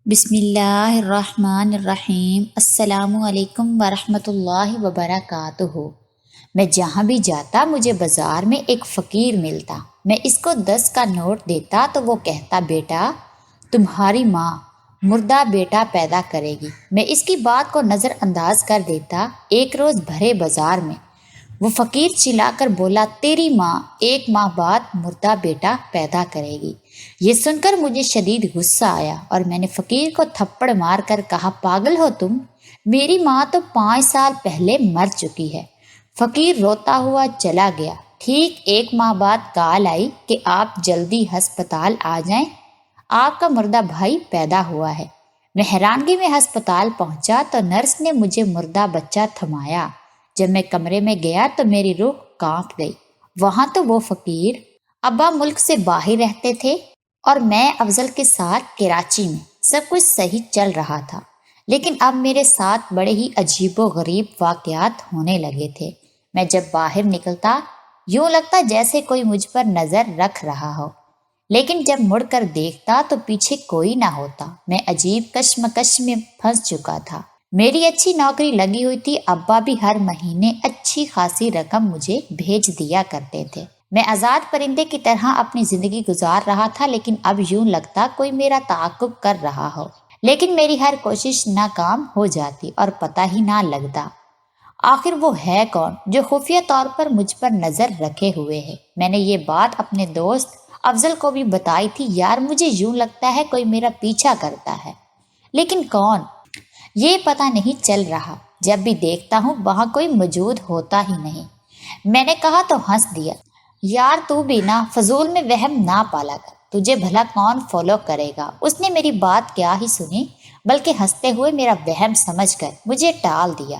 بسم اللہ الرحمن الرحیم۔ السلام علیکم ورحمۃ اللہ وبرکاتہ۔ میں جہاں بھی جاتا مجھے بازار میں ایک فقیر ملتا، میں اس کو 10 کا نوٹ دیتا تو وہ کہتا بیٹا تمہاری ماں مردہ بیٹا پیدا کرے گی۔ میں اس کی بات کو نظر انداز کر دیتا۔ ایک روز بھرے بازار میں وہ فقیر چلا کر بولا تیری ماں 1 ماہ بعد مردہ بیٹا پیدا کرے گی۔ یہ سن کر مجھے شدید غصہ آیا اور میں نے فقیر کو تھپڑ مار کر کہا پاگل ہو تم، میری ماں تو 5 سال پہلے مر چکی ہے۔ فقیر روتا ہوا چلا گیا۔ ٹھیک 1 ماہ بعد کال آئی کہ آپ جلدی ہسپتال آ جائیں، آپ کا مردہ بھائی پیدا ہوا ہے۔ میں حیرانگی میں ہسپتال پہنچا تو نرس نے مجھے مردہ بچہ تھمایا۔ جب میں کمرے میں گیا تو میری روح کانپ گئی۔ وہاں تو وہ فقیر ابا ملک سے باہر رہتے تھے اور میں افضل کے ساتھ کراچی میں، سب کچھ صحیح چل رہا تھا، لیکن اب میرے ساتھ بڑے ہی عجیب و غریب واقعات ہونے لگے تھے۔ میں جب باہر نکلتا یوں لگتا جیسے کوئی مجھ پر نظر رکھ رہا ہو، لیکن جب مڑ کر دیکھتا تو پیچھے کوئی نہ ہوتا۔ میں عجیب کشمکش میں پھنس چکا تھا۔ میری اچھی نوکری لگی ہوئی تھی، ابا بھی ہر مہینے اچھی خاصی رقم مجھے بھیج دیا کرتے تھے۔ میں آزاد پرندے کی طرح اپنی زندگی گزار رہا تھا، لیکن اب یوں لگتا کوئی میرا تعاقب کر رہا ہو، لیکن میری ہر کوشش ناکام ہو جاتی اور پتہ ہی نہ لگتا آخر وہ ہے کون جو خفیہ طور پر مجھ پر نظر رکھے ہوئے ہے۔ میں نے یہ بات اپنے دوست افضل کو بھی بتائی تھی۔ یار مجھے یوں لگتا ہے کوئی میرا پیچھا کرتا ہے، لیکن کون یہ پتہ نہیں چل رہا۔ جب بھی دیکھتا ہوں وہاں کوئی موجود ہوتا ہی نہیں۔ میں نے کہا تو ہنس دیا، یار تو بھی نا فضول میں وہم نہ پالا کر، تجھے بھلا کون فالو کرے گا۔ اس نے میری بات کیا ہی سنی بلکہ ہنستے ہوئے میرا وہم سمجھ کر مجھے ٹال دیا۔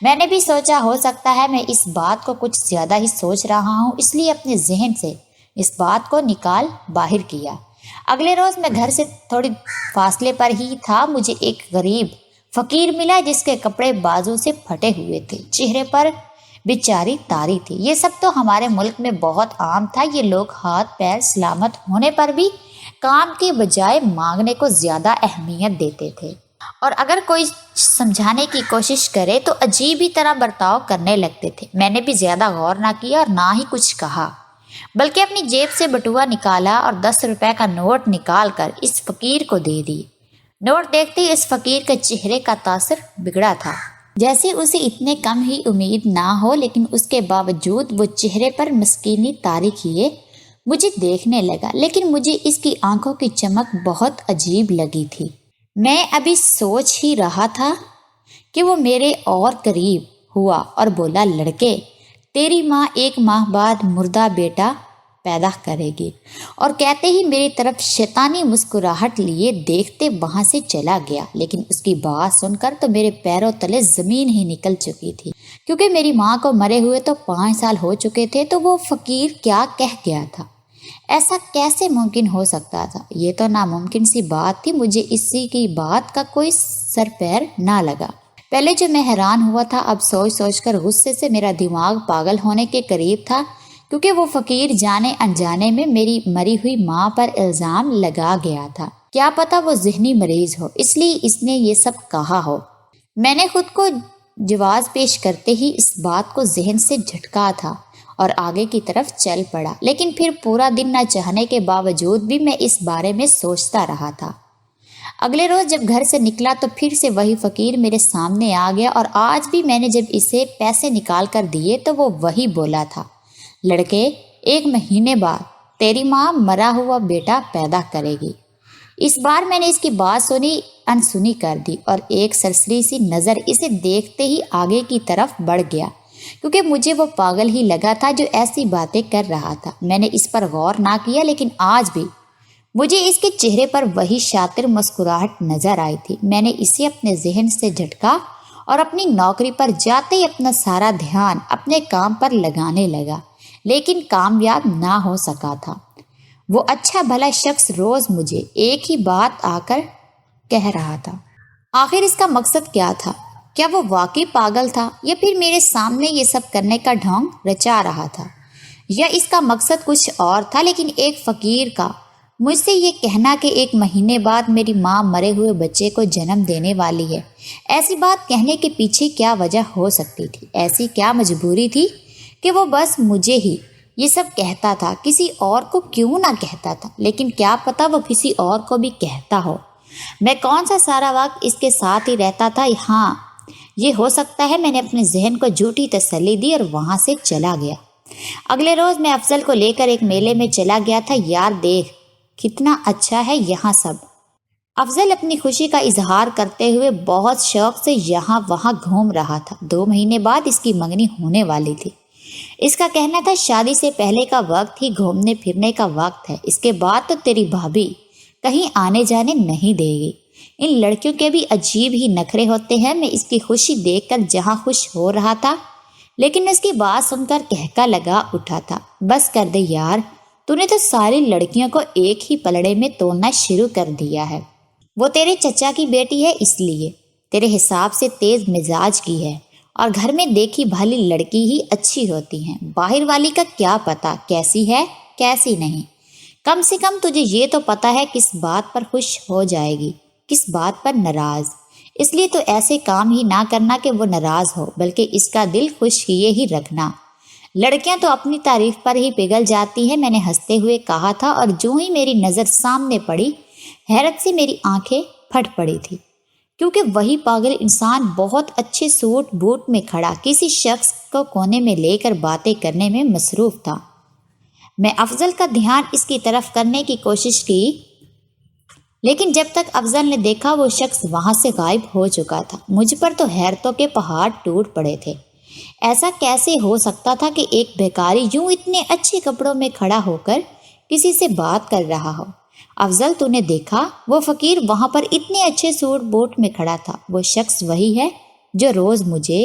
میں نے بھی سوچا ہو سکتا ہے میں اس بات کو کچھ زیادہ ہی سوچ رہا ہوں، اس لیے اپنے ذہن سے اس بات کو نکال باہر کیا۔ اگلے روز میں گھر سے تھوڑی فاصلے پر ہی تھا، مجھے ایک غریب فقیر ملا جس کے کپڑے بازو سے پھٹے ہوئے تھے، چہرے پر بیچاری تاری تھی۔ یہ سب تو ہمارے ملک میں بہت عام تھا، یہ لوگ ہاتھ پیر سلامت ہونے پر بھی کام کے بجائے مانگنے کو زیادہ اہمیت دیتے تھے، اور اگر کوئی سمجھانے کی کوشش کرے تو عجیب ہی طرح برتاؤ کرنے لگتے تھے۔ میں نے بھی زیادہ غور نہ کیا اور نہ ہی کچھ کہا، بلکہ اپنی جیب سے بٹوا نکالا اور 10 روپے کا نوٹ نکال کر اس فقیر کو دے دی۔ نوٹ دیکھتے ہی اس فقیر کے چہرے کا تاثر بگڑا تھا، جیسے اسے اتنے کم ہی امید نہ ہو، لیکن اس کے باوجود وہ چہرے پر مسکینی طاری کیے مجھے دیکھنے لگا، لیکن مجھے اس کی آنکھوں کی چمک بہت عجیب لگی تھی۔ میں ابھی سوچ ہی رہا تھا کہ وہ میرے اور قریب ہوا اور بولا لڑکے تیری ماں 1 ماہ بعد مردہ بیٹا پیدا کرے گی، اور کہتے ہی میری طرف شیطانی مسکراہٹ لیے دیکھتے وہاں سے چلا گیا۔ لیکن اس کی بات سن کر تو میرے پیروں تلے زمین ہی نکل چکی تھی، کیونکہ میری ماں کو مرے ہوئے تو 5 سال ہو چکے تھے، تو وہ فقیر کیا کہہ گیا تھا؟ ایسا کیسے ممکن ہو سکتا تھا؟ یہ تو ناممکن سی بات تھی۔ مجھے اسی کی بات کا کوئی سر پیر نہ لگا۔ پہلے جو میں حیران ہوا تھا، اب سوچ سوچ کر غصے سے میرا دماغ پاگل ہونے کے قریب تھا، کیونکہ وہ فقیر جانے انجانے میں میری مری ہوئی ماں پر الزام لگا گیا تھا۔ کیا پتا وہ ذہنی مریض ہو، اس لیے اس نے یہ سب کہا ہو۔ میں نے خود کو جواز پیش کرتے ہی اس بات کو ذہن سے جھٹکا تھا اور آگے کی طرف چل پڑا، لیکن پھر پورا دن نہ چاہنے کے باوجود بھی میں اس بارے میں سوچتا رہا تھا۔ اگلے روز جب گھر سے نکلا تو پھر سے وہی فقیر میرے سامنے آ گیا، اور آج بھی میں نے جب اسے پیسے نکال کر دیے تو وہ وہی بولا تھا، لڑکے 1 مہینے بعد تیری ماں مرا ہوا بیٹا پیدا کرے گی۔ اس بار میں نے اس کی بات سنی انسنی کر دی اور ایک سرسری سی نظر اسے دیکھتے ہی آگے کی طرف بڑھ گیا، کیونکہ مجھے وہ پاگل ہی لگا تھا جو ایسی باتیں کر رہا تھا۔ میں نے اس پر غور نہ کیا، لیکن آج بھی مجھے اس کے چہرے پر وہی شاطر مسکراہٹ نظر آئی تھی۔ میں نے اسے اپنے ذہن سے جھٹکا اور اپنی نوکری پر جاتے ہی اپنا سارا دھیان اپنے کام پر لگانے لگا، لیکن کامیاب نہ ہو سکا تھا۔ وہ اچھا بھلا شخص روز مجھے ایک ہی بات آ کر کہہ رہا تھا۔ آخر اس کا مقصد کیا تھا؟ کیا وہ واقعی پاگل تھا، یا پھر میرے سامنے یہ سب کرنے کا ڈھونگ رچا رہا تھا، یا اس کا مقصد کچھ اور تھا؟ لیکن ایک فقیر کا مجھ سے یہ کہنا کہ 1 مہینے بعد میری ماں مرے ہوئے بچے کو جنم دینے والی ہے، ایسی بات کہنے کے پیچھے کیا وجہ ہو سکتی تھی؟ ایسی کیا مجبوری تھی کہ وہ بس مجھے ہی یہ سب کہتا تھا؟ کسی اور کو کیوں نہ کہتا تھا؟ لیکن کیا پتا وہ کسی اور کو بھی کہتا ہو۔ میں کون سا سارا وقت اس کے ساتھ ہی رہتا تھا؟ ہاں، یہ ہو سکتا ہے میں نے اپنے ذہن کو جھوٹی تسلی دی اور وہاں سے چلا گیا۔ اگلے روز میں افضل کو لے کر ایک میلے میں چلا گیا تھا۔ یار دیکھ کتنا اچھا ہے یہاں سب۔ افضل اپنی خوشی کا اظہار کرتے ہوئے بہت شوق سے یہاں وہاں گھوم رہا تھا۔ 2 مہینے بعد اس کی منگنی ہونے والی تھی۔ اس کا کہنا تھا شادی سے پہلے کا وقت ہی گھومنے پھرنے کا وقت ہے، اس کے بعد تو تیری بھابھی کہیں آنے جانے نہیں دے گی۔ ان لڑکیوں کے بھی عجیب ہی نخرے ہوتے ہیں۔ میں اس کی خوشی دیکھ کر جہاں خوش ہو رہا تھا، لیکن اس کی بات سن کر کہکا لگا اٹھا تھا، بس کر دے یار، تو نے تو ساری لڑکیوں کو ایک ہی پلڑے میں تولنا شروع کر دیا ہے۔ وہ تیرے چچا کی بیٹی ہے، اس لیے تیرے حساب سے تیز مزاج کی ہے، اور گھر میں دیکھی بھالی لڑکی ہی اچھی ہوتی ہیں، باہر والی کا کیا پتا کیسی ہے کیسی نہیں۔ کم سے کم تجھے یہ تو پتا ہے کس بات پر خوش ہو جائے گی، کس بات پر ناراض۔ اس لیے تو ایسے کام ہی نہ کرنا کہ وہ ناراض ہو، بلکہ اس کا دل خوش کیے ہی رکھنا۔ لڑکیاں تو اپنی تعریف پر ہی پگھل جاتی ہیں، میں نے ہنستے ہوئے کہا تھا، اور جو ہی میری نظر سامنے پڑی حیرت سے میری آنکھیں پھٹ پڑی تھی، کیونکہ وہی پاگل انسان بہت اچھے سوٹ بوٹ میں کھڑا کسی شخص کو کونے میں لے کر باتیں کرنے میں مصروف تھا۔ میں افضل کا دھیان اس کی طرف کرنے کی کوشش کی، لیکن جب تک افضل نے دیکھا وہ شخص وہاں سے غائب ہو چکا تھا۔ مجھ پر تو حیرتوں کے پہاڑ ٹوٹ پڑے تھے۔ ایسا کیسے ہو سکتا تھا کہ ایک بھیکاری یوں اتنے اچھے کپڑوں میں کھڑا ہو کر کسی سے بات کر رہا ہو؟ افضل تو نے دیکھا وہ فقیر وہاں پر اتنے اچھے سوٹ بوٹ میں کھڑا تھا، وہ شخص وہی ہے جو روز مجھے…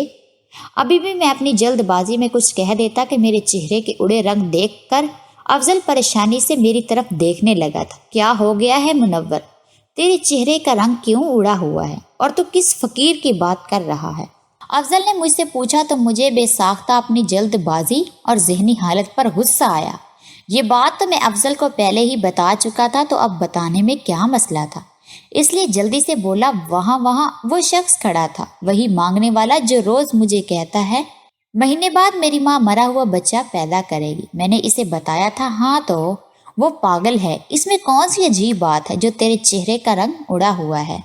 ابھی بھی میں اپنی جلد بازی میں کچھ کہہ دیتا کہ میرے چہرے کے اڑے رنگ دیکھ کر افضل پریشانی سے میری طرف دیکھنے لگا تھا۔ کیا ہو گیا ہے منور؟ تیرے چہرے کا رنگ کیوں اڑا ہوا ہے؟ اور تو کس فقیر کی بات کر رہا ہے؟ افضل نے مجھ سے پوچھا تو مجھے بے ساختہ اپنی جلد بازی اور ذہنی حالت پر غصہ آیا۔ یہ بات تو میں افضل کو پہلے ہی بتا چکا تھا، تو اب بتانے میں کیا مسئلہ تھا؟ اس لیے جلدی سے بولا، وہاں وہ شخص کھڑا تھا، وہی مانگنے والا جو روز مجھے کہتا ہے مہینے بعد میری ماں مرا ہوا بچہ پیدا کرے گی۔ میں نے اسے بتایا تھا، ہاں تو وہ پاگل ہے، اس میں کون سی عجیب بات ہے جو تیرے چہرے کا رنگ اڑا ہوا ہے؟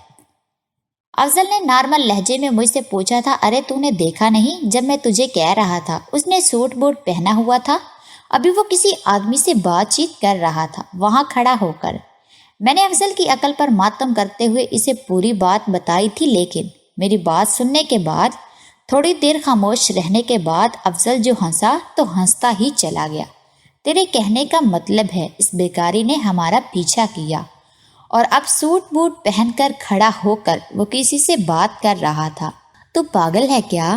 افضل نے نارمل لہجے میں مجھ سے پوچھا تھا، ارے تو نے دیکھا نہیں جب میں تجھے کہہ رہا تھا اس نے سوٹ بوٹ پہنا ہوا تھا؟ ابھی وہ کسی آدمی سے بات چیت کر رہا تھا وہاں کھڑا ہو کر۔ میں نے افضل کی عقل پر ماتم کرتے ہوئے اسے پوری بات بتائی تھی، لیکن میری بات سننے کے بعد تھوڑی دیر خاموش رہنے کے بعد افضل جو ہنسا تو ہنستا ہی چلا گیا۔ تیرے کہنے کا مطلب ہے اس بیکاری نے ہمارا پیچھا کیا اور اب سوٹ بوٹ پہن کر کھڑا ہو کر وہ کسی سے بات کر رہا تھا؟ تو پاگل ہے کیا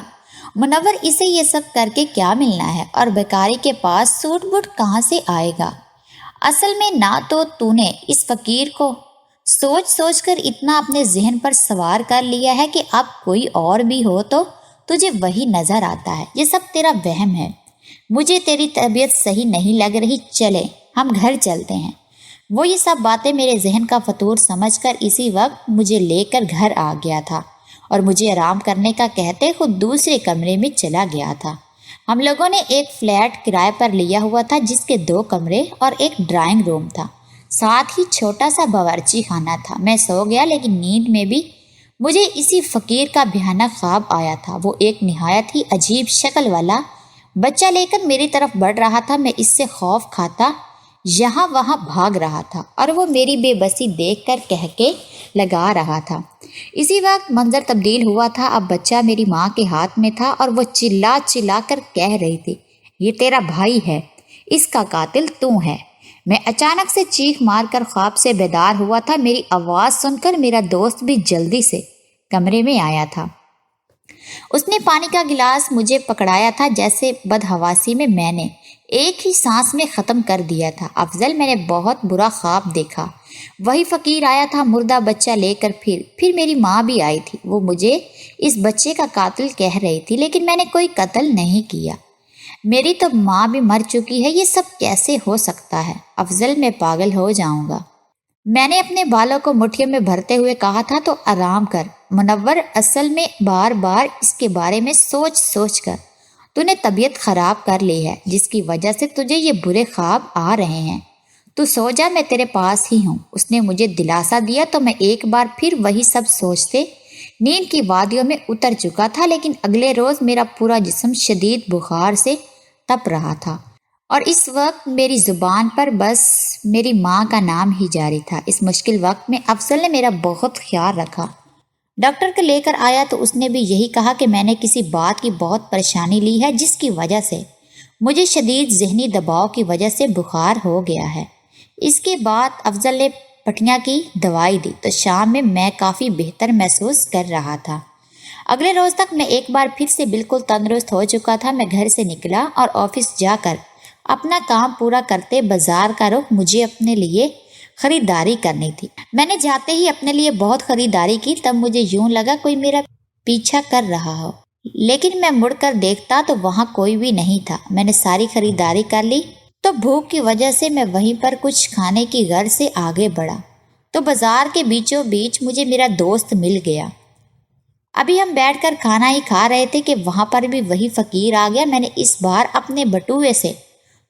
منور؟ اسے یہ سب کر کے کیا ملنا ہے؟ اور بیکاری کے پاس سوٹ بوٹ کہاں سے آئے گا؟ اصل میں نہ تو نے اس فقیر کو سوچ سوچ کر اتنا اپنے ذہن پر سوار کر لیا ہے کہ اب کوئی اور بھی ہو تو تجھے وہی نظر آتا ہے۔ یہ سب تیرا وہم ہے۔ مجھے تیری طبیعت صحیح نہیں لگ رہی، چلے ہم گھر چلتے ہیں۔ وہ یہ سب باتیں میرے ذہن کا فطور سمجھ کر اسی وقت مجھے لے کر گھر آ گیا تھا اور مجھے آرام کرنے کا کہتے خود دوسرے کمرے میں چلا گیا تھا۔ ہم لوگوں نے ایک فلیٹ کرائے پر لیا ہوا تھا جس کے 2 کمرے اور ایک ڈرائنگ روم تھا، ساتھ ہی چھوٹا سا باورچی خانہ تھا۔ میں سو گیا، لیکن نیند میں بھی مجھے اسی فقیر کا بھیانک خواب آیا تھا۔ وہ ایک نہایت ہی عجیب شکل والا بچہ لے کر میری طرف بڑھ رہا تھا۔ میں اس سے خوف کھاتا یہاں وہاں بھاگ رہا تھا اور وہ میری بے بسی دیکھ کر کہکے لگا رہا تھا۔ اسی وقت منظر تبدیل ہوا تھا۔ اب بچہ میری ماں کے ہاتھ میں تھا اور وہ چلا چلا کر کہہ رہی تھی، یہ تیرا بھائی ہے، اس کا قاتل تو ہے۔ میں اچانک سے چیخ مار کر خواب سے بیدار ہوا تھا۔ میری آواز سن کر میرا دوست بھی جلدی سے کمرے میں آیا تھا۔ اس نے پانی کا گلاس مجھے پکڑایا تھا جیسے بدحواسی میں نے ایک ہی سانس میں ختم کر دیا تھا۔ افضل، میں نے بہت برا خواب دیکھا۔ وہی فقیر آیا تھا مردہ بچہ لے کر، پھر میری ماں بھی آئی تھی۔ وہ مجھے اس بچے کا قاتل کہہ رہی تھی، لیکن میں نے کوئی قتل نہیں کیا۔ میری تو ماں بھی مر چکی ہے، یہ سب کیسے ہو سکتا ہے؟ افضل میں پاگل ہو جاؤں گا۔ میں نے اپنے بالوں کو مٹھیوں میں بھرتے ہوئے کہا تھا تو آرام کر منور، اصل میں بار بار اس کے بارے میں سوچ سوچ کر تو نے طبیعت خراب کر لی ہے، جس کی وجہ سے تجھے یہ برے خواب آ رہے ہیں۔ تو سو جا، میں تیرے پاس ہی ہوں۔ اس نے مجھے دلاسا دیا تو میں ایک بار پھر وہی سب سوچتے نیند کی وادیوں میں اتر چکا تھا، لیکن اگلے روز میرا پورا جسم شدید بخار سے تپ رہا تھا اور اس وقت میری زبان پر بس میری ماں کا نام ہی جاری تھا۔ اس مشکل وقت میں افضل نے میرا بہت خیال رکھا۔ ڈاکٹر کو لے کر آیا تو اس نے بھی یہی کہا کہ میں نے کسی بات کی بہت پریشانی لی ہے، جس کی وجہ سے مجھے شدید ذہنی دباؤ کی وجہ سے بخار ہو گیا ہے۔ اس کے بعد افضل نے پٹھیاں کی دوائی دی تو شام میں میں کافی بہتر محسوس کر رہا تھا۔ اگلے روز تک میں ایک بار پھر سے بالکل تندرست ہو چکا تھا۔ میں گھر سے نکلا اور آفس جا کر اپنا کام پورا کرتے بازار کا رخ مجھے اپنے لیے خریداری کرنی تھی۔ میں نے جاتے ہی اپنے لیے بہت خریداری کی، تب مجھے یوں لگا کوئی میرا پیچھا کر رہا ہو، لیکن میں مڑ کر دیکھتا تو وہاں کوئی بھی نہیں تھا۔ میں نے ساری خریداری کر لی تو بھوک کی وجہ سے میں وہیں پر کچھ کھانے کی غرض سے آگے بڑھا تو بازار کے بیچوں بیچ مجھے میرا دوست مل گیا۔ ابھی ہم بیٹھ کر کھانا ہی کھا رہے تھے کہ وہاں پر بھی وہی فقیر آ گیا۔ میں نے اس بار اپنے بٹوے سے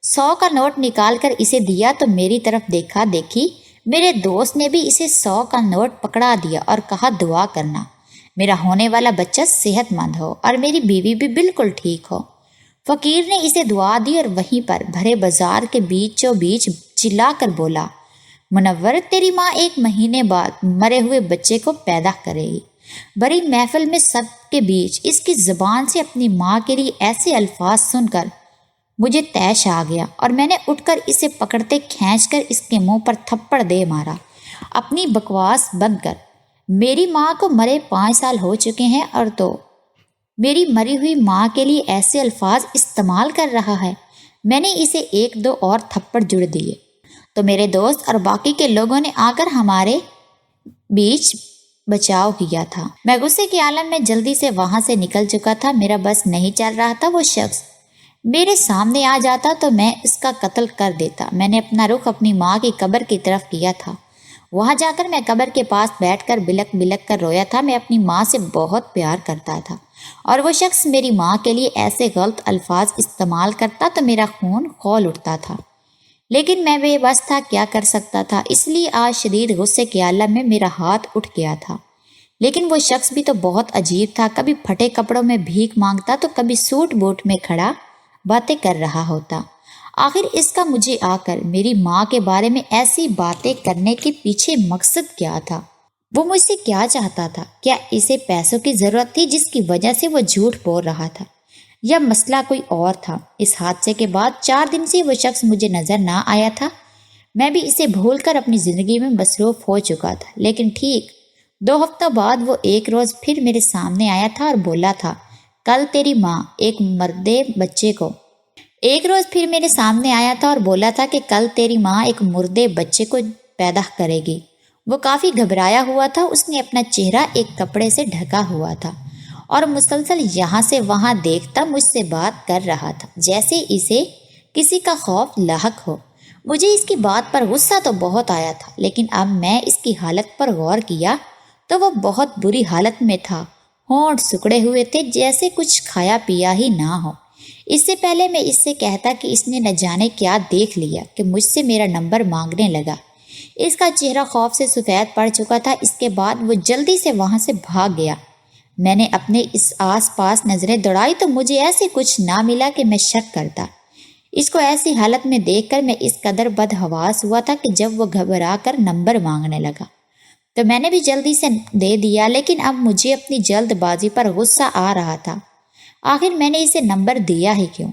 100 کا نوٹ نکال کر اسے دیا تو میری طرف دیکھا دیکھی میرے دوست نے بھی اسے 100 کا نوٹ پکڑا دیا اور کہا دعا کرنا میرا ہونے والا بچہ صحت مند ہو اور میری بیوی بھی بالکل ٹھیک ہو۔ فقیر نے اسے دعا دی اور وہیں پر بھرے بازار کے بیچوں بیچ چلا کر بولا، منور، تیری ماں 1 مہینے بعد مرے ہوئے بچے کو پیدا کرے گی۔ بڑی محفل میں سب کے بیچ اس کی زبان سے اپنی ماں کے لیے ایسے الفاظ سن کر مجھے طیش آ گیا اور میں نے اٹھ کر اسے پکڑتے کھینچ کر اس کے منہ پر تھپڑ دے مارا۔ اپنی بکواس بند کر، میری ماں کو مرے 5 سال ہو چکے ہیں اور تو میری مری ہوئی ماں کے لیے ایسے الفاظ استعمال کر رہا ہے۔ میں نے اسے 1-2 اور تھپڑ جڑ دیے تو میرے دوست اور باقی کے لوگوں نے آ کر ہمارے بیچ بچاؤ کیا تھا۔ میں غصے کے عالم میں جلدی سے وہاں سے نکل چکا تھا۔ میرا بس نہیں چل رہا تھا، وہ شخص میرے سامنے آ جاتا تو میں اس کا قتل کر دیتا۔ میں نے اپنا رخ اپنی ماں کی قبر کی طرف کیا تھا۔ وہاں جا کر میں قبر کے پاس بیٹھ کر بلک بلک کر رویا تھا۔ میں اپنی ماں سے بہت پیار کرتا تھا اور وہ شخص میری ماں کے لیے ایسے غلط الفاظ استعمال کرتا تو میرا خون کھول اٹھتا تھا، لیکن میں بے بس تھا، کیا کر سکتا تھا؟ اس لیے آج شدید غصے کے عالم میں میرا ہاتھ اٹھ گیا تھا۔ لیکن وہ شخص بھی تو بہت عجیب تھا، کبھی پھٹے کپڑوں میں بھیک مانگتا تو کبھی سوٹ بوٹ میں کھڑا باتیں کر رہا ہوتا۔ آخر اس کا مجھے آ کر میری ماں کے بارے میں ایسی باتیں کرنے کے پیچھے مقصد کیا تھا؟ وہ مجھ سے کیا چاہتا تھا؟ کیا اسے پیسوں کی ضرورت تھی جس کی وجہ سے وہ جھوٹ بول رہا تھا، یا مسئلہ کوئی اور تھا؟ اس حادثے کے بعد 4 دن سے وہ شخص مجھے نظر نہ آیا تھا۔ میں بھی اسے بھول کر اپنی زندگی میں مصروف ہو چکا تھا، لیکن ٹھیک 2 ہفتہ بعد وہ ایک روز پھر میرے سامنے آیا تھا اور بولا تھا، کل تیری ماں ایک مردے بچے کو بچے کو پیدا کرے گی۔ وہ کافی گھبرایا ہوا تھا، اس نے اپنا چہرہ ایک کپڑے سے ڈھکا ہوا تھا اور مسلسل یہاں سے وہاں دیکھتا مجھ سے بات کر رہا تھا جیسے اسے کسی کا خوف لاحق ہو۔ مجھے اس کی بات پر غصہ تو بہت آیا تھا، لیکن اب میں اس کی حالت پر غور کیا تو وہ بہت بری حالت میں تھا۔ ہونٹ سکڑے ہوئے تھے جیسے کچھ کھایا پیا ہی نہ ہو۔ اس سے پہلے میں اس سے کہتا کہ اس نے نہ جانے کیا دیکھ لیا کہ مجھ سے میرا نمبر مانگنے لگا۔ اس کا چہرہ خوف سے سفید پڑ چکا تھا۔ اس کے بعد وہ جلدی سے وہاں سے بھاگ گیا۔ میں نے اپنے اس آس پاس نظریں دوڑائی تو مجھے ایسے کچھ نہ ملا کہ میں شک کرتا۔ اس کو ایسی حالت میں دیکھ کر میں اس قدر بدحواس ہوا تھا کہ جب وہ گھبرا کر نمبر مانگنے لگا تو میں نے بھی جلدی سے دے دیا، لیکن اب مجھے اپنی جلد بازی پر غصہ آ رہا تھا۔ آخر میں نے اسے نمبر دیا ہی کیوں؟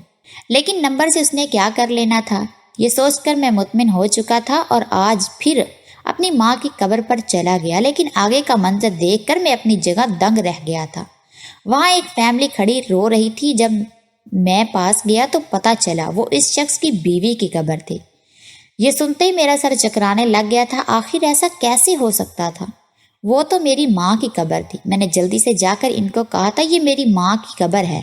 لیکن نمبر سے اس نے کیا کر لینا تھا؟ یہ سوچ کر میں مطمئن ہو چکا تھا اور آج پھر اپنی ماں کی قبر پر چلا گیا، لیکن آگے کا منظر دیکھ کر میں اپنی جگہ دنگ رہ گیا تھا۔ وہاں ایک فیملی کھڑی رو رہی تھی۔ جب میں پاس گیا تو پتہ چلا وہ اس شخص کی بیوی کی قبر تھی۔ یہ سنتے ہی میرا سر چکرانے لگ گیا تھا۔ آخر ایسا کیسے ہو سکتا تھا؟ وہ تو میری ماں کی قبر تھی۔ میں نے جلدی سے جا کر ان کو کہا تھا، یہ میری ماں کی قبر ہے،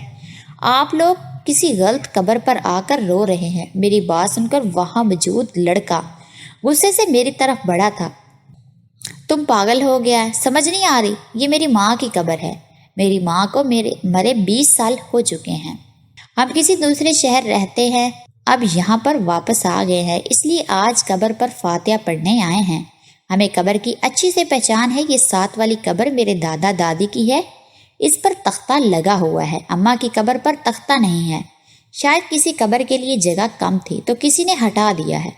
آپ لوگ کسی غلط قبر پر آ کر رو رہے ہیں۔ میری بات سن کر وہاں موجود لڑکا غصے سے میری طرف بڑھا تھا۔ تم پاگل ہو گیا ہے، سمجھ نہیں آ رہی؟ یہ میری ماں کی قبر ہے۔ میری ماں کو مرے 20 سال ہو چکے ہیں۔ ہم کسی دوسرے شہر رہتے ہیں، اب یہاں پر واپس آ گئے ہیں، اس لیے آج قبر پر فاتحہ پڑھنے آئے ہیں۔ ہمیں قبر کی اچھی سے پہچان ہے۔ یہ 7 والی قبر میرے دادا دادی کی ہے، اس پر تختہ لگا ہوا ہے۔ اماں کی قبر پر تختہ نہیں ہے، شاید کسی قبر کے لیے جگہ کم تھی تو کسی نے ہٹا دیا ہے۔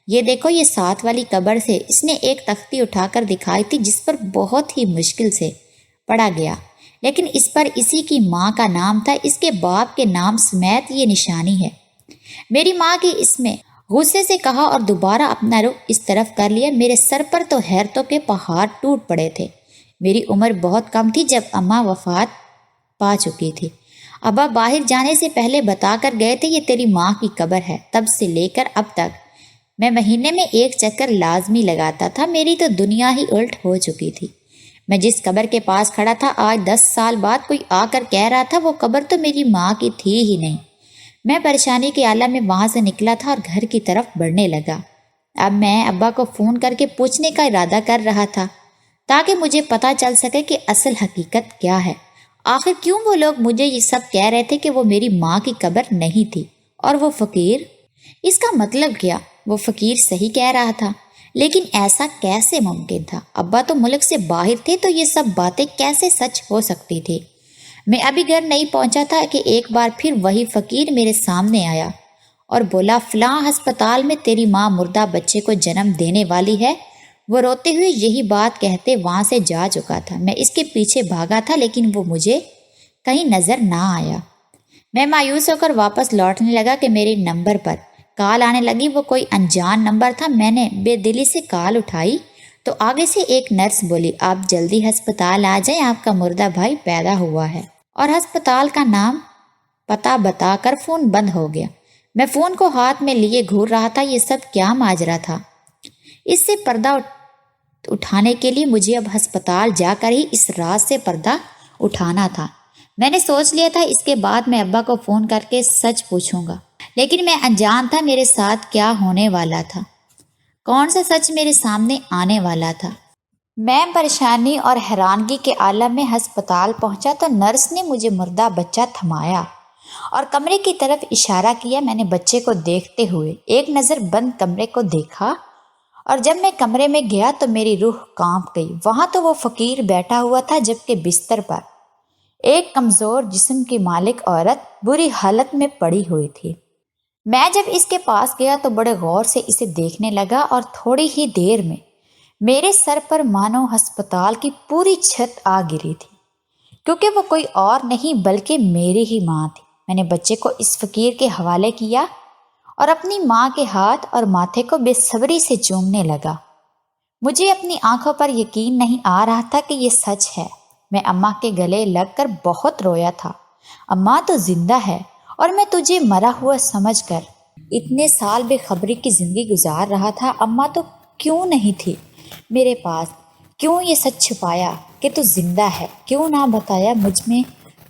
یہ دیکھو، یہ 7 والی قبر سے اس نے ایک تختی اٹھا کر دکھائی تھی جس پر بہت ہی مشکل سے پڑھا گیا، لیکن اس پر اسی کی ماں کا نام تھا، اس کے باپ کے نام سمیت یہ نشانی ہے۔ میری ماں کی اس میں غصے سے کہا اور دوبارہ اپنا رخ اس طرف کر لیا۔ میرے سر پر تو حیرتوں کے پہاڑ ٹوٹ پڑے تھے۔ میری عمر بہت کم تھی جب اماں وفات پا چکی تھی۔ ابا باہر جانے سے پہلے بتا کر گئے تھے یہ تیری ماں کی قبر ہے۔ تب سے لے کر اب تک میں مہینے میں 1 چکر لازمی لگاتا تھا۔ میری تو دنیا ہی الٹ ہو چکی تھی۔ میں جس قبر کے پاس کھڑا تھا، آج 10 سال بعد کوئی آ کر کہہ رہا تھا وہ قبر تو میری ماں کی تھی ہی نہیں۔ میں پریشانی کے عالم میں وہاں سے نکلا تھا اور گھر کی طرف بڑھنے لگا۔ اب میں ابا کو فون کر کے پوچھنے کا ارادہ کر رہا تھا تاکہ مجھے پتہ چل سکے کہ اصل حقیقت کیا ہے۔ آخر کیوں وہ لوگ مجھے یہ سب کہہ رہے تھے کہ وہ میری ماں کی قبر نہیں تھی اور وہ فقیر؟ اس کا مطلب کیا؟ وہ فقیر صحیح کہہ رہا تھا، لیکن ایسا کیسے ممکن تھا؟ ابا تو ملک سے باہر تھے تو یہ سب باتیں کیسے سچ ہو سکتی تھی؟ میں ابھی گھر نہیں پہنچا تھا کہ ایک بار پھر وہی فقیر میرے سامنے آیا اور بولا، فلاں ہسپتال میں تیری ماں مردہ بچے کو جنم دینے والی ہے۔ وہ روتے ہوئے یہی بات کہتے وہاں سے جا چکا تھا۔ میں اس کے پیچھے بھاگا تھا لیکن وہ مجھے کہیں نظر نہ آیا۔ میں مایوس ہو کر واپس لوٹنے لگا کہ میرے نمبر پر کال آنے لگی۔ وہ کوئی انجان نمبر تھا۔ میں نے بے دلی سے کال اٹھائی تو آگے سے ایک نرس بولی، آپ جلدی ہسپتال آ جائیں، آپ کا مردہ بھائی پیدا ہوا ہے۔ اور ہسپتال کا نام پتہ بتا کر فون بند ہو گیا۔ میں فون کو ہاتھ میں لیے گھور رہا تھا۔ یہ سب کیا ماجرا تھا؟ اس سے پردہ اٹھانے کے لیے مجھے اب ہسپتال جا کر ہی اس راز سے پردہ اٹھانا تھا۔ میں نے سوچ لیا تھا اس کے بعد میں ابا کو فون کر کے سچ پوچھوں گا، لیکن میں انجان تھا میرے ساتھ کیا ہونے والا تھا، کون سا سچ میرے سامنے آنے والا تھا۔ میں پریشانی اور حیرانگی کے عالم میں ہسپتال پہنچا تو نرس نے مجھے مردہ بچہ تھمایا اور کمرے کی طرف اشارہ کیا۔ میں نے بچے کو دیکھتے ہوئے ایک نظر بند کمرے کو دیکھا اور جب میں کمرے میں گیا تو میری روح کانپ گئی۔ وہاں تو وہ فقیر بیٹھا ہوا تھا جبکہ بستر پر ایک کمزور جسم کی مالک عورت بری حالت میں پڑی ہوئی تھی۔ میں جب اس کے پاس گیا تو بڑے غور سے اسے دیکھنے لگا اور تھوڑی ہی دیر میں میرے سر پر مانو ہسپتال کی پوری چھت آ گری تھی، کیونکہ وہ کوئی اور نہیں بلکہ میری ہی ماں تھی۔ میں نے بچے کو اس فقیر کے حوالے کیا اور اپنی ماں کے ہاتھ اور ماتھے کو بے صبری سے چومنے لگا۔ مجھے اپنی آنکھوں پر یقین نہیں آ رہا تھا کہ یہ سچ ہے۔ میں اماں کے گلے لگ کر بہت رویا تھا۔ اماں تو زندہ ہے اور میں تجھے مرا ہوا سمجھ کر اتنے سال بے خبری کی زندگی گزار رہا تھا۔ اماں تو کیوں نہیں تھی میرے پاس؟ کیوں یہ سچ چھپایا کہ تو زندہ ہے؟ کیوں نہ بتایا؟ مجھ میں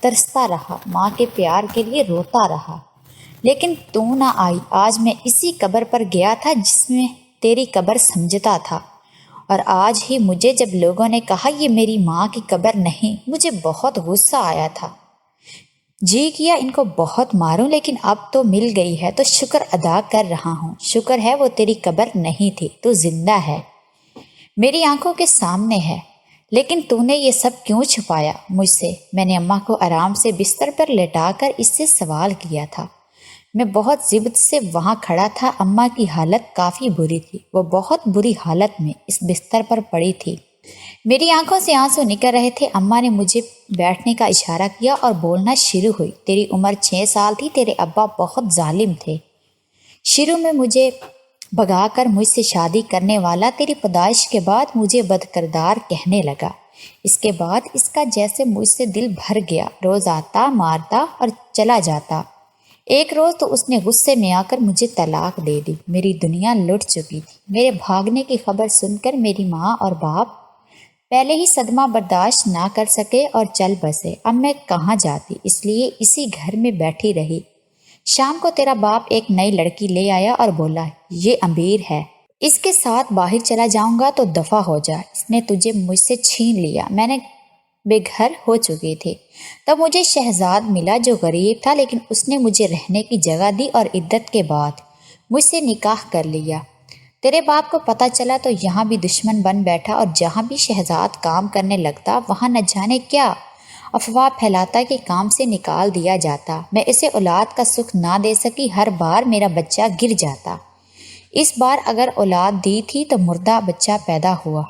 ترستا رہا، ماں کے پیار کے لیے روتا رہا، لیکن تو نہ آئی۔ آج میں اسی قبر پر گیا تھا جس میں تیری قبر سمجھتا تھا، اور آج ہی مجھے جب لوگوں نے کہا یہ میری ماں کی قبر نہیں، مجھے بہت غصہ آیا تھا۔ جی کیا ان کو بہت ماروں، لیکن اب تو مل گئی ہے تو شکر ادا کر رہا ہوں۔ شکر ہے وہ تیری قبر نہیں تھی، تو زندہ ہے، میری آنکھوں کے سامنے ہے۔ لیکن تو نے یہ سب کیوں چھپایا مجھ سے؟ میں نے اماں کو آرام سے بستر پر لٹا کر اس سے سوال کیا تھا۔ میں بہت ضبط سے وہاں کھڑا تھا۔ اماں کی حالت کافی بری تھی، وہ بہت بری حالت میں اس بستر پر پڑی تھی۔ میری آنکھوں سے آنسو نکل رہے تھے۔ اماں نے مجھے بیٹھنے کا اشارہ کیا اور بولنا شروع ہوئی، تیری عمر 6 سال تھی، تیرے ابا بہت ظالم تھے۔ شروع میں مجھے بھگا کر مجھ سے شادی کرنے والا، تیری پیدائش کے بعد مجھے بدکردار کہنے لگا۔ اس کے بعد اس کا جیسے مجھ سے دل بھر گیا، روز آتا، مارتا اور چلا جاتا۔ ایک روز تو اس نے غصے میں آ کر مجھے طلاق دے دی۔ میری دنیا لٹ چکی تھی۔ میرے بھاگنے کی خبر سن کر میری ماں اور باپ پہلے ہی صدمہ برداشت نہ کر سکے اور چل بسے۔ اب میں کہاں جاتی، اس لیے اسی گھر میں بیٹھی رہی۔ شام کو تیرا باپ ایک نئی لڑکی لے آیا اور بولا یہ امیر ہے، اس کے ساتھ باہر چلا جاؤں گا تو دفع ہو جا، اس نے تجھے مجھ سے چھین لیا۔ میں نے بے گھر ہو چکے تھے، تب مجھے شہزاد ملا جو غریب تھا، لیکن اس نے مجھے رہنے کی جگہ دی اور عدت کے بعد مجھ سے نکاح کر لیا۔ تیرے باپ کو پتہ چلا تو یہاں بھی دشمن بن بیٹھا، اور جہاں بھی شہزاد کام کرنے لگتا وہاں نہ جانے کیا افواہ پھیلاتا کہ کام سے نکال دیا جاتا۔ میں اسے اولاد کا سکھ نہ دے سکی، ہر بار میرا بچہ گر جاتا۔ اس بار اگر اولاد دی تھی تو مردہ بچہ پیدا ہوا۔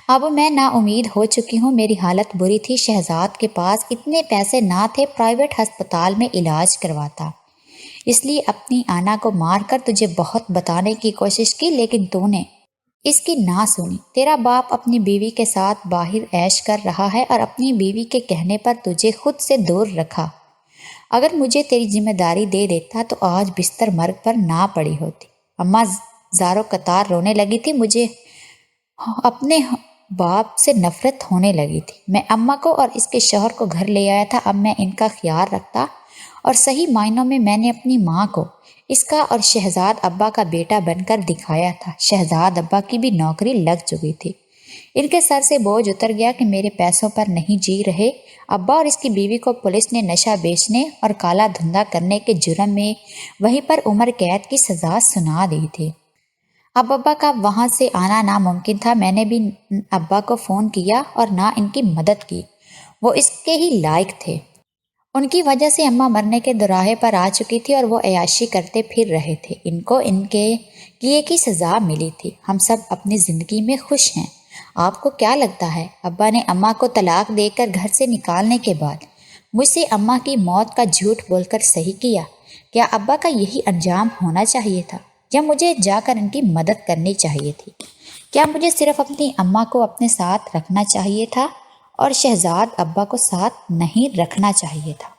اب میں نا امید ہو چکی ہوں، میری حالت بری تھی، شہزاد کے پاس اتنے پیسے نہ تھے، پرائیویٹ ہسپتال میں علاج کرواتا۔ اس لیے اپنی آنا کو مار کر تجھے بہت بتانے کی کوشش کی، لیکن تو نے اس کی نہ سنی۔ تیرا باپ اپنی بیوی کے ساتھ باہر عیش کر رہا ہے اور اپنی بیوی کے کہنے پر تجھے خود سے دور رکھا۔ اگر مجھے تیری ذمہ داری دے دیتا تو آج بستر مرگ پر نہ پڑی ہوتی۔ اماں زاروں قطار رونے لگی تھی، مجھے اپنے باپ سے نفرت ہونے لگی تھی۔ میں اماں کو اور اس کے شوہر کو گھر لے آیا تھا، اب میں ان کا خیال رکھتا، اور صحیح معنوں میں میں نے اپنی ماں کو اس کا اور شہزاد ابا کا بیٹا بن کر دکھایا تھا۔ شہزاد ابا کی بھی نوکری لگ چکی تھی، ان کے سر سے بوجھ اتر گیا کہ میرے پیسوں پر نہیں جی رہے۔ ابا اور اس کی بیوی کو پولیس نے نشہ بیچنے اور کالا دھندا کرنے کے جرم میں وہیں پر عمر قید کی سزا سنا دی تھی۔ اب ابا کا وہاں سے آنا ناممکن تھا۔ میں نے بھی ابا کو فون کیا اور نہ ان کی مدد کی، وہ اس کے ہی لائق تھے۔ ان کی وجہ سے اماں مرنے کے دوراہے پر آ چکی تھی اور وہ عیاشی کرتے پھر رہے تھے۔ ان کو ان کے کیے کی سزا ملی تھی۔ ہم سب اپنی زندگی میں خوش ہیں۔ آپ کو کیا لگتا ہے ابا نے اماں کو طلاق دے کر گھر سے نکالنے کے بعد مجھ سے اماں کی موت کا جھوٹ بول کر صحیح کیا؟ کیا ابا کا یہی انجام ہونا چاہیے تھا، یا مجھے جا کر ان کی مدد کرنی چاہیے تھی؟ کیا مجھے صرف اپنی اماں کو اپنے ساتھ رکھنا چاہیے تھا اور شہزاد ابا کو ساتھ نہیں رکھنا چاہیے تھا؟